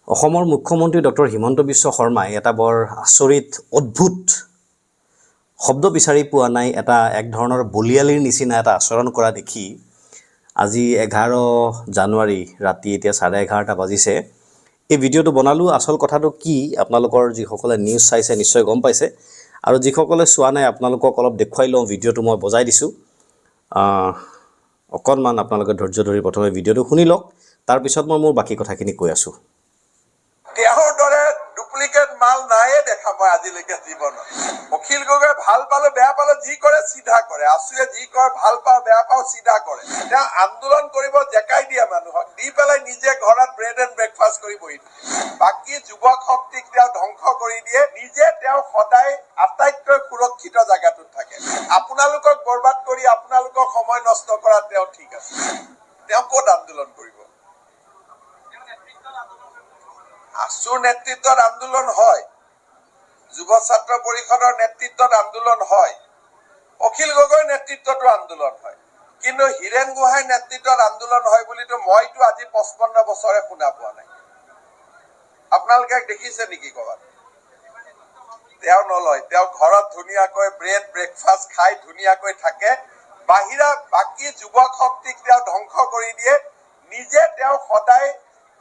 অসমৰ মুখ্যমন্ত্ৰী ডক্টৰ হিমন্ত বিশ্ব শৰ্মাই এটা বৰ আচৰিত অদ্ভুত শব্দ বিচাৰি পোৱা নাই এটা এক ধৰণৰ বলিয়ালিৰ নিচিনা এটা আচৰণ কৰা দেখি আজি 11 জানুৱাৰী ৰাতি এতিয়া 11:30 বাজিছে এই ভিডিঅ'টো বনালো আসল কথাটো কি আপোনালোকৰ যিসকলে নিউজ চাইছে নিশ্চয় গম পাইছে আৰু যিসকলে চোৱা নাই আপোনালোকক অলপ দেখুৱাই লওঁ ভিডিঅ'টো মই বজাই দিছো অকণমান আপোনালোকে ধৈৰ্য ধৰি প্ৰথমে ভিডিঅ'টো শুনি লওক তাৰ পিছত মই মোৰ বাকি কথাখিনি কৈ আছো তেওঁৰ দৰে ডুপ্লিকেট মাল নায়ে দেখা পায় আজিলৈকে জীৱনত অখিল গগৈ ভাল পালে বেয়া পালে যি কৰে সিধা কৰে আছুয়ে যি কৰে ভাল পাও বেয়া পাও সিধা কৰে তেওঁ আন্দোলন কৰিব জেকাই দিয়া মানুহক দি পেলাই নিজে ঘৰত ব্ৰেড এণ্ড ব্ৰেকফাষ্ট কৰি বহি বাকি যুৱক শক্তিক তেওঁ ধ্বংস কৰি দিয়ে নিজে তেওঁ সদায় আটাইতকৈ সুৰক্ষিত জায়গাটোত থাকে আপোনালোকক বৰবাদ কৰি আপোনালোকক সময় নষ্ট কৰা তেওঁ ঠিক আছে তেওঁ ক'ত আন্দোলন কৰিব আসুৰ নেতৃত্বত আন্দোলন হয় যুৱ ছাত্ৰ পৰিষদৰ নেতৃত্বত আন্দোলন হয় অখিল গগৈৰ নেতৃত্বতো আন্দোলন হয় কিন্তু হিৰেন গোহাঁইৰ নেতৃত্বত আন্দোলন হয় বুলিতো মইতো আজি 55 বছৰে শুনা পোৱা নাই আপোনালোকে দেখিছে নেকি ক'বাত তেওঁ নলয় তেওঁ ঘৰত ধুনীয়াকৈ ব্ৰেড ব্ৰেকফাষ্ট খাই ধুনীয়াকৈ থাকে বাহিৰা বাকি যুৱক শক্তিক তেওঁ ধ্বংস কৰি দিয়ে নিজে তেওঁ সদায়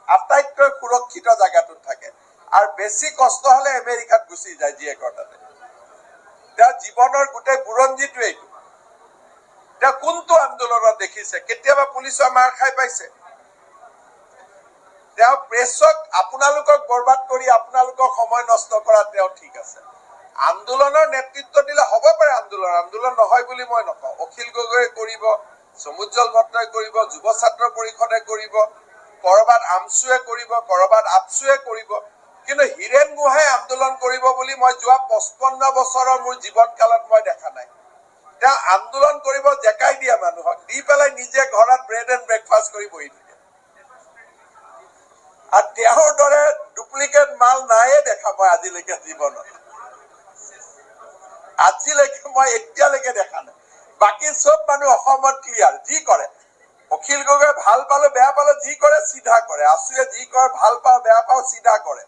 আটাইতকৈ সুৰক্ষিত জায়গাটোত থাকে আৰু বেছি কষ্ট হলে আমেৰিকাত গুচি যায় জীয়েকৰ তাতে তেওঁ জীৱনৰ গোটেই বুৰঞ্জীটো এইটো তেওঁ কোনটো আন্দোলনত দেখিছে কেতিয়াবা পুলিচৰ মাৰ খাই পাইছে তেওঁ প্ৰেছক আপোনালোকক বৰবাদ কৰি আপোনালোকৰ সময় নষ্ট কৰা তেওঁ ঠিক আছে আন্দোলনৰ নেতৃত্ব দিলে হ'ব পাৰে আন্দোলন নহয় বুলি মই নকওঁ অখিল গগৈয়ে কৰিব সমুজ্জ্বল ভট্টই কৰিব যুৱ ছাত্ৰ পৰিষদে কৰিব কৰবাত আমছুৱে কৰিব কৰবাত আপছুৱে কৰিব কিন্তু হিৰেন গোহাঁই আন্দোলন কৰিব বুলি মই যোৱা 55 বছৰৰ মোৰ জীৱনকালত মই দেখা নাই তেওঁ আন্দোলন কৰিব জেকাই দিয়া মানুহক দি পেলাই নিজে ঘৰত ব্ৰেড এণ্ড ব্ৰেকফাষ্ট কৰি বহি থাকে আৰু তেওঁৰ দৰে ডুপ্লিকেট মাল নায়ে দেখা পায় আজিলৈকে জীৱনত আজিলৈকে মই এতিয়ালৈকে দেখা নাই বাকি সব মানুহ অসমত ক্লিয়াৰ যি কৰে অখিল গগৈ ভাল পালে বেয়া পালে যি কৰে সিধা কৰে আছুয়ে যি কৰে ভাল পাও বেয়া পাও সিধা কৰে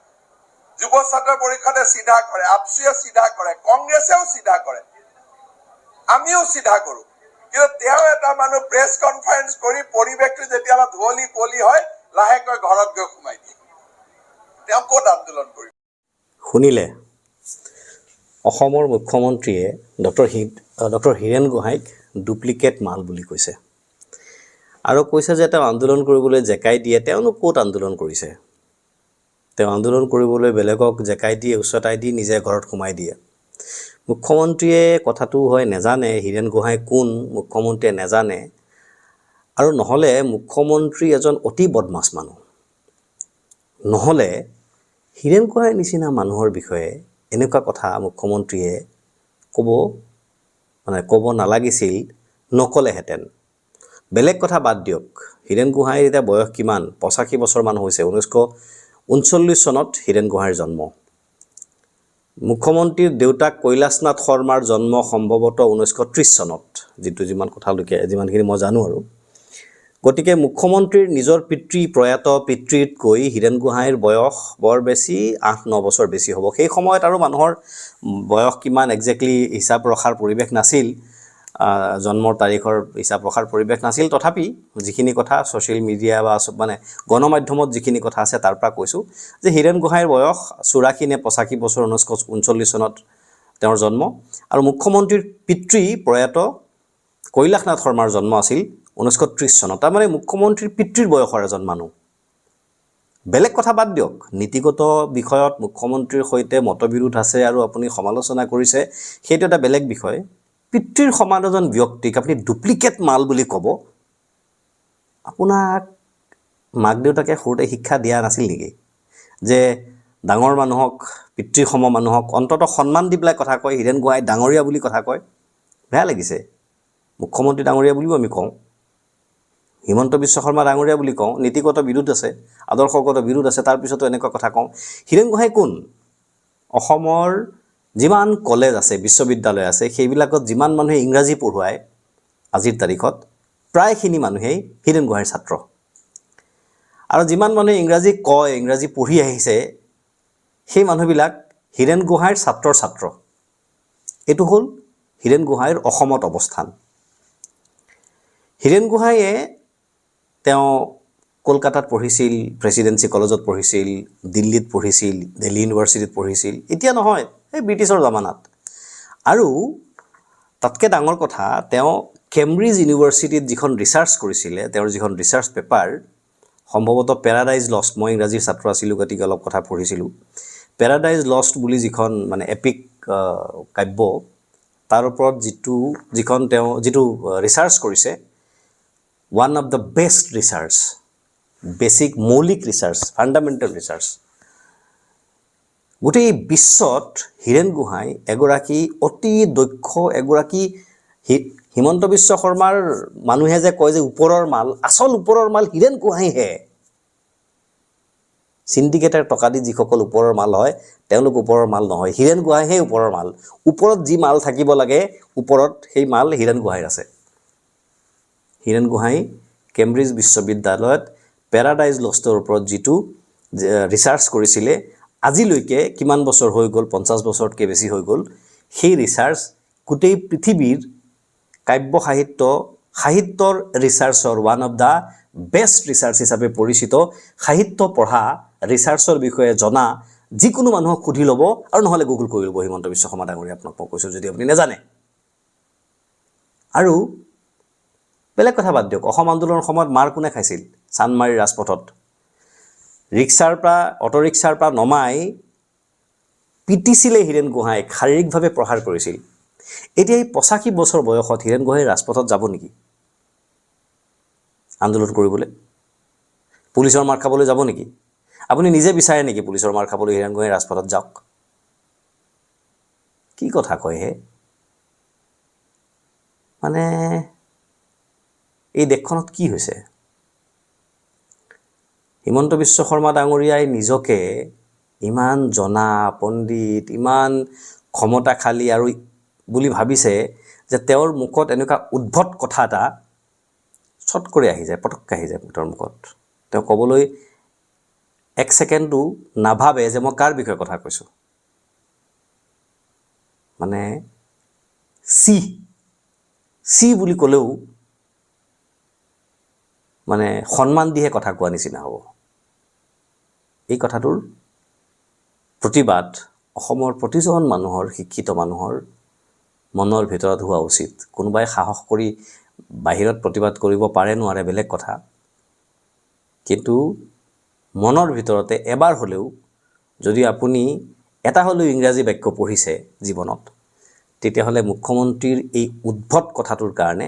যুৱ ছাত্ৰ পৰিষদে সিধা কৰে আপছুয়ে সিধা কৰে কংগ্ৰেছেও সিধা কৰে আমিও সিধা কৰো কিন্তু তেওঁ এটা মানুহ প্ৰেছ কনফাৰেন্স কৰি পৰিৱেশটো যেতিয়া ধুৱলি পলি হয় লাহেকৈ ঘৰত গৈ সোমাই দিয়ে তেওঁ ক'ত আন্দোলন কৰিব শুনিলে অসমৰ মুখ্যমন্ত্ৰীয়ে ডক্টৰ হিৰেন গোহাঁইক ডুপ্লিকেট মাল বুলি কৈছে আৰু কৈছে যে তেওঁ আন্দোলন কৰিবলৈ জেকাই দিয়ে তেওঁনো ক'ত আন্দোলন কৰিছে তেওঁ আন্দোলন কৰিবলৈ বেলেগক জেকাই দিয়ে উচ্চতাই দি নিজে ঘৰত সোমাই দিয়ে মুখ্যমন্ত্ৰীয়ে কথাটো হয় নেজানে হিৰেন গোহাঁই কোন মুখ্যমন্ত্ৰীয়ে নেজানে আৰু নহলে মুখ্যমন্ত্ৰী এজন অতি বদমাছ মানুহ নহলে হিৰেন গোহাঁইৰ নিচিনা মানুহৰ বিষয়ে এনেকুৱা কথা মুখ্যমন্ত্ৰীয়ে ক'ব নালাগিছিল নকলেহেঁতেন বেলেগ কথা বাদ দিয়ক হিৰেন গোহাঁইৰ এটা বয়স কিমান 85 বছৰ মান হৈছে 1939 চনত হিৰেন গোহাঁইৰ জন্ম মুখ্যমন্ত্ৰীৰ দেউতাক কৈলাশনাথ শৰ্মাৰ জন্ম সম্ভৱতঃ 1930 চনত যেটো যিমানখিনি মই জানো আৰু গতিকে মুখ্যমন্ত্ৰীৰ নিজৰ প্ৰয়াত পিতৃতকৈ হিৰেন গোহাঁইৰ বয়স বৰ বেছি 8-9 বছৰ বেছি হ'ব সেই সময়ত আৰু মানুহৰ বয়স কিমান এক্স্যাক্টলি হিচাপ ৰখাৰ পৰিৱেশ নাছিল জন্মৰ তাৰিখৰ হিচাপ ৰখাৰ পৰিৱেশ নাছিল তথাপি যিখিনি কথা সোশ্যাল মিডিয়া বা মানে গণমাধ্যমত যিখিনি কথা আছে তাৰ পৰা কৈছো যে হিৰেন গোহাঁইৰ বয়স 84 নে 85 বছৰ 1939 চনত তেওঁৰ জন্ম আৰু মুখ্যমন্ত্ৰীৰ পিতৃ প্ৰয়াত কৈলাশনাথ শৰ্মাৰ জন্ম আছিল 1930 চনত তাৰ মানে মুখ্যমন্ত্ৰীৰ পিতৃৰ বয়সৰ এজন মানুহ বেলেগ কথা বাদ দিয়ক নীতিগত বিষয়ত মুখ্যমন্ত্ৰীৰ সৈতে মতবিৰোধ আছে আৰু আপুনি সমালোচনা কৰিছে সেইটো এটা বেলেগ বিষয় পিতৃৰ সমান এজন ব্যক্তিক আপুনি ডুপ্লিকেট মাল বুলি ক'ব আপোনাক মাক দেউতাকে সৰুতে শিক্ষা দিয়া নাছিল নেকি যে ডাঙৰ মানুহক পিতৃৰ সম মানুহক অন্তত সন্মান দি পেলাই কথা কয় হিৰেন গোহাঁই ডাঙৰীয়া বুলি কথা কয় বেয়া লাগিছে মুখ্যমন্ত্ৰী ডাঙৰীয়া বুলিও আমি কওঁ হিমন্ত বিশ্ব শৰ্মা ডাঙৰীয়া বুলি কওঁ নীতিগত বিৰোধ আছে আদৰ্শগত বিৰোধ আছে তাৰ পিছতো এনেকুৱা কথা কওঁ হিৰেন গোহাঁই কোন অসমৰ যিমান কলেজ আছে বিশ্ববিদ্যালয় আছে সেইবিলাকত যিমান মানুহে ইংৰাজী পঢ়ুৱায় আজিৰ তাৰিখত প্ৰায়খিনি মানুহেই হিৰেন গোহাঁইৰ ছাত্ৰ আৰু যিমান মানুহে ইংৰাজী কয়, ইংৰাজী পঢ়ি আহিছে, সেই মানুহবিলাক হীৰেণ গোহাঁইৰ ছাত্ৰৰ ছাত্ৰ। এইটো হ'ল হীৰেণ গোহাঁইৰ অসমত অৱস্থান। হীৰেণ গোহাঁইয়ে তেওঁ কলকাতাত পঢ়িছিল, প্ৰেচিডেঞ্চি কলেজত পঢ়িছিল, দিল্লীত পঢ়িছিল, দিল্লী ইউনিভাৰ্চিটিত পঢ়িছিল, এতিয়া নহয়, এই ব্ৰিটিছৰ জামানাত। আৰু তাতকৈ ডাঙৰ কথা, তেওঁ কেম্ব্ৰিজ ইউনিভাৰ্চিটিত যিখন ৰিচাৰ্চ কৰিছিলে, তেওঁৰ যিখন ৰিচাৰ্চ পেপাৰ, সম্ভৱতঃ পেৰাডাইজ লষ্ট, মই ইংৰাজীৰ ছাত্ৰ আছিলোঁ গতিকে অলপ কথা পঢ়িছিলোঁ, পেৰাডাইজ লষ্ট বুলি যিখন মানে এপিক কাব্য, তাৰ ওপৰত যিটো ৰিচাৰ্চ কৰিছে, one of the best research, basic মৌলিক ৰিচাৰ্চ, ফাণ্ডামেণ্টেল ৰিচাৰ্চ। গোটেই বিশ্বত হীৰেণ গোহাঁই এগৰাকী অতি দক্ষ, এগৰাকী হিমন্ত বিশ্ব শৰ্মাৰ মানুহে যে কয় যে ওপৰৰ মাল, আচল ওপৰৰ মাল হীৰেণ গোহাঁইহে। চিণ্ডিকেটৰ টকা দি যিসকল ওপৰৰ মাল হয়, তেওঁলোক ওপৰৰ মাল নহয়, হীৰেণ গোহাঁইহে ওপৰৰ মাল। ওপৰত যি মাল থাকিব লাগে, ওপৰত সেই মাল হীৰেণ গোহাঁইৰ আছে। হীৰেণ গোহাঁই কেম্ব্ৰিজ বিশ্ববিদ্যালয়ত পেৰাডাইজ লষ্টৰ ওপৰত যিটো ৰিচাৰ্চ কৰিছিলে, আজিলৈকে কিমান বছৰ হৈ গ'ল, 50 বছৰতকৈ বেছি হৈ গ'ল, সেই ৰিচাৰ্চ গোটেই পৃথিৱীৰ কাব্য সাহিত্যৰ ৰিচাৰ্চৰ one of the best research হিচাপে পৰিচিত। সাহিত্য পঢ়া, ৰিচাৰ্চৰ বিষয়ে জনা যিকোনো মানুহক সুধি ল'ব, আৰু নহ'লে গুগল কৰি ল'ব হিমন্ত বিশ্ব শৰ্মা ডাঙৰীয়া, আপোনাক মই কৈছোঁ যদি আপুনি নাজানে। আৰু বেলেগ কথা বাদ দিয়ক, অসম আন্দোলনৰ সময়ত মাৰ কোনে খাইছিল? চান্দমাৰীৰ ৰাজপথত অটো ৰিক্সাৰ পৰা নমাই পিটিছিলে হীৰেণ গোহাঁইক, শাৰীৰিকভাৱে প্ৰহাৰ কৰিছিল। এতিয়া এই 85 বছৰ বয়সত হীৰেণ গোহাঁই ৰাজপথত যাব নেকি আন্দোলন কৰিবলৈ? পুলিচৰ মাৰ খাবলৈ যাব নেকি? আপুনি নিজে বিচাৰে নেকি পুলিচৰ মাৰ খাবলৈ হীৰেণ গোহাঁই ৰাজপথত যাওক? কি কথা কয় হে? মানে এই দেশখনত কি হৈছে? হিমন্ত বিশ্ব শৰ্মা ডাঙৰীয়াই নিজকে ইমান জনা পণ্ডিত, ইমান ক্ষমতাশালী আৰু বুলি ভাবিছে যে তেওঁৰ মুখত এনেকুৱা উদ্ভট কথা এটা চট কৰি আহি যায়, পটককৈ আহি যায় তেওঁৰ মুখত। তেওঁ ক'বলৈ এক ছেকেণ্ডো নাভাবে যে মই কাৰ বিষয়ে কথা কৈছোঁ। মানে চি বুলি ক'লেও মানে সন্মান দিহে কথা কোৱা নিচিনা হ'ব। এই কথাটোৰ প্ৰতিবাদ অসমৰ প্ৰতিজন মানুহৰ, শিক্ষিত মানুহৰ মনৰ ভিতৰত হোৱা উচিত। কোনোবাই সাহস কৰি বাহিৰত প্ৰতিবাদ কৰিব পাৰে নোৱাৰে বেলেগ কথা, কিন্তু মনৰ ভিতৰতে এবাৰ হ'লেও যদি আপুনি এটা হ'লেও ইংৰাজী বাক্য পঢ়িছে জীৱনত, তেতিয়াহ'লে মুখ্যমন্ত্ৰীৰ এই উদ্ভট কথাটোৰ কাৰণে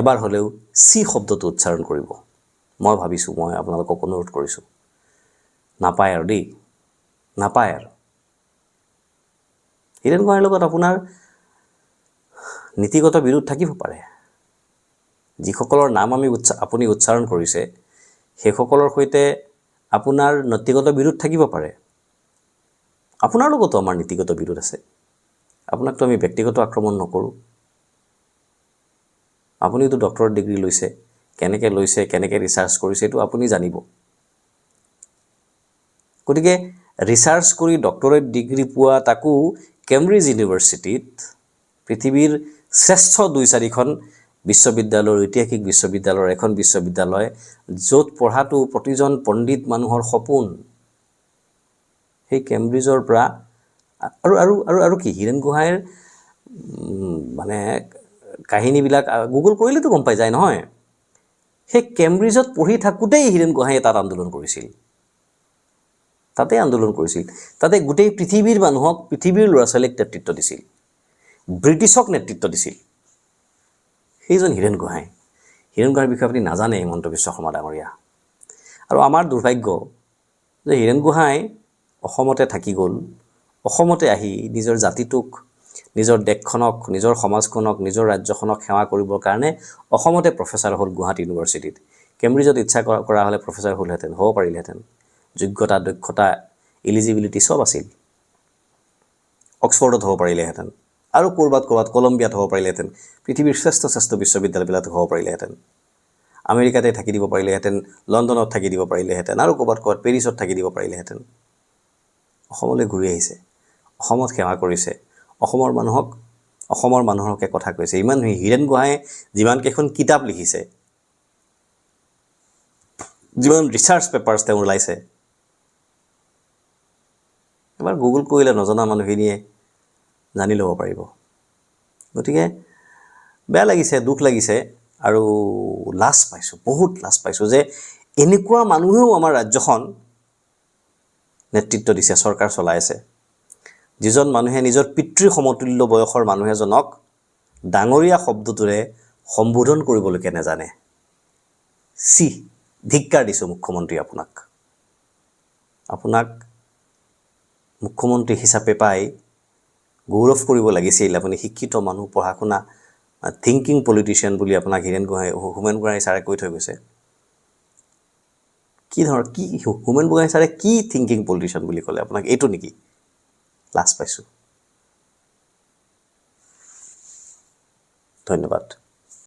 এবাৰ হ'লেও চি শব্দটো উচ্চাৰণ কৰিব। মই ভাবিছোঁ, মই আপোনালোকক অনুৰোধ কৰিছোঁ, নাপায় আৰু দেই, নাপায় আৰু। হীৰেণ গোহাঁইৰ লগত আপোনাৰ নীতিগত বিৰোধ থাকিব পাৰে। যিসকলৰ নাম আপুনি উচ্চাৰণ কৰিছে, সেইসকলৰ সৈতে আপোনাৰ নীতিগত বিৰোধ থাকিব পাৰে। আপোনাৰ লগতো আমাৰ নীতিগত বিৰোধ আছে। আপোনাকতো আমি ব্যক্তিগত আক্ৰমণ নকৰোঁ। আপুনিতো ডক্টৰেট ডিগ্ৰী লৈছে, কেনেকৈ লৈছে, কেনেকৈ ৰিচাৰ্চ কৰিছে, এইটো আপুনি জানিব। গতিকে ৰিচাৰ্চ কৰি ডক্টৰেট ডিগ্ৰী পোৱা, তাকো কেম্ব্ৰিজ ইউনিভাৰ্চিটিত, পৃথিৱীৰ শ্ৰেষ্ঠ 2-4খন বিশ্ববিদ্যালয়ৰ, ঐতিহাসিক বিশ্ববিদ্যালয়ৰ এখন বিশ্ববিদ্যালয়, য'ত পঢ়াটো প্ৰতিজন পণ্ডিত মানুহৰ সপোন, সেই কেম্ব্ৰিজৰ পৰা আৰু কি হীৰেণ গোহাঁইৰ মানে কাহিনীবিলাক গুগল কৰিলেতো গম পাই যায় নহয়। সেই কেম্ব্ৰিজত পঢ়ি থাকোঁতেই হীৰেণ গোহাঁইয়ে তাত আন্দোলন কৰিছিল, তাতে গোটেই পৃথিৱীৰ মানুহক, পৃথিৱীৰ ল'ৰা ছোৱালীক নেতৃত্ব দিছিল, ব্ৰিটিছক নেতৃত্ব দিছিল। সেইজন হীৰেণ গোহাঁই। হীৰেণ গোহাঁইৰ বিষয়ে আপুনি নাজানে হিমন্ত বিশ্ব শৰ্মা ডাঙৰীয়া। আৰু আমাৰ দুৰ্ভাগ্য যে হীৰেণ গোহাঁই অসমতে থাকি গ'ল, অসমতে আহি নিজৰ জাতিটোক, নিজৰ দেশখনক, নিজৰ সমাজখনক, নিজৰ ৰাজ্যখনক সেৱা কৰিবৰ কাৰণে অসমতে প্ৰফেচাৰ হ'ল গুৱাহাটী ইউনিভাৰ্চিটিত। কেম্ব্ৰিজত ইচ্ছা কৰা হ'লে প্ৰফেচাৰ হ'লহেঁতেন, হ'ব পাৰিলেহেঁতেন। যোগ্যতা, দক্ষতা, এলিজিবিলিটি চব আছিল। অক্সফৰ্ডত হ'ব পাৰিলেহেঁতেন, আৰু ক'ৰবাত কলম্বিয়াত হ'ব পাৰিলেহেঁতেন, পৃথিৱীৰ শ্ৰেষ্ঠ বিশ্ববিদ্যালয়বিলাকত হ'ব পাৰিলেহেঁতেন। আমেৰিকাতে থাকি দিব পাৰিলেহেঁতেন, লণ্ডনত থাকি দিব পাৰিলেহেঁতেন, আৰু ক'ৰবাত পেৰিছত থাকি দিব পাৰিলেহেঁতেন। অসমলৈ ঘূৰি আহিছে, অসমত সেৱা কৰিছে, অসমৰ মানুহৰ হকে কথা কৈছে। ইমান হীৰেণ গোহাঁয়ে যিমানকেইখন কিতাপ লিখিছে, যিমান ৰিচাৰ্চ পেপাৰ্ছ তেওঁ ওলাইছে, এবাৰ গুগল কৰিলে নজনা মানুহখিনিয়ে জানি ল'ব পাৰিব। গতিকে বেয়া লাগিছে, দুখ লাগিছে, আৰু লাজ পাইছোঁ, বহুত লাজ পাইছোঁ যে এনেকুৱা মানুহেও আমাৰ ৰাজ্যখন নেতৃত্ব দিছে, চৰকাৰ চলাই আছে, যিজন মানুহে নিজৰ পিতৃ সমতুল্য বয়সৰ মানুহ এজনক ডাঙৰীয়া শব্দটোৰে সম্বোধন কৰিবলৈকে নাজানে। ধিক্কাৰ দিছোঁ মুখ্যমন্ত্ৰী আপোনাক মুখ্যমন্ত্ৰী হিচাপে পাই গৌৰৱ কৰিব লাগিছিল। আপুনি শিক্ষিত মানুহ, পঢ়া শুনা, থিংকিং পলিটিচিয়ান বুলি আপোনাক হোমেন গোহাঁই ছাৰে কৈ থৈ গৈছে। হোমেন গোহাঁই ছাৰে কি থিংকিং পলিটিচিয়ান বুলি ক'লে আপোনাক? এইটো নেকি? লাজ পাইছোঁ। ধন্যবাদ।